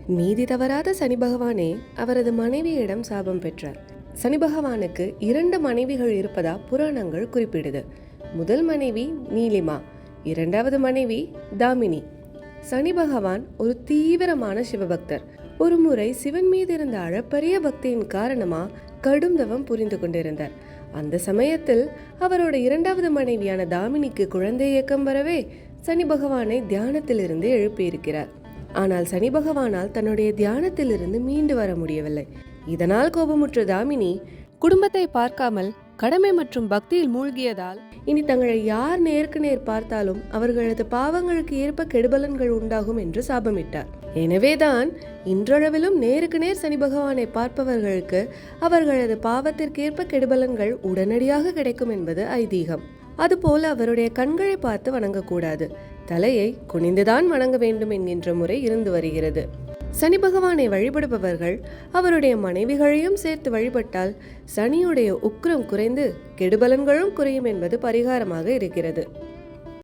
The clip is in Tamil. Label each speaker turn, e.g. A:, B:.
A: நீதி தவறாத சனி பகவானே அவரது மனைவியிடம் சாபம் பெற்றார். சனி பகவானுக்கு 2 மனைவிகள் இருப்பதா புராணங்கள் குறிப்பிடுது. முதல் மனைவி நீலிமா, 2வது மனைவி தாமினி. சனி பகவான் ஒரு தீவிரமான சிவபக்தர். ஒரு முறை சிவன் மீது இருந்த அளப்பரிய பக்தியின் காரணமா கடும் தவம் புரிந்து கொண்டிருந்தார். அந்த சமயத்தில் அவரோட 2வது மனைவியான தாமினிக்கு குழந்தை இயக்கம் வரவே சனி பகவானை தியானத்திலிருந்து எழுப்பியிருக்கிறார். ஆனால் சனி பகவானால் தன்னுடைய தியானத்திலிருந்து மீண்டு வர முடியவில்லை. இதனால் கோபமுற்ற தாமினி குடும்பத்தை பார்க்காமல் கடமை மற்றும் பக்தியில் மூழ்கியதால் இனி தங்களை யார் நேருக்கு நேர் பார்த்தாலும் அவர்களது பாவங்களுக்கு ஏற்ப கெடுபலன்கள் உண்டாகும் என்று சாபமிட்டார். எனவேதான் இன்றளவிலும் நேருக்கு நேர் சனி பகவானை பார்ப்பவர்களுக்கு அவர்களது பாவத்திற்கேற்ப கெடுபலன்கள் உடனடியாக கிடைக்கும் என்பது ஐதீகம். அதுபோல அவருடைய கண்களை பார்த்து வணங்கக்கூடாது, தலையை குனிந்துதான் வணங்க வேண்டும் என்கின்ற முறை இருந்து வருகிறது. சனி பகவானை வழிபடுபவர்கள் அவருடைய மனைவிகளையும் சேர்த்து வழிபட்டால் சனியுடைய உக்கிரம் குறைந்து கெடுபலன்களும் குறையும் என்பது பரிகாரமாக இருக்கிறது.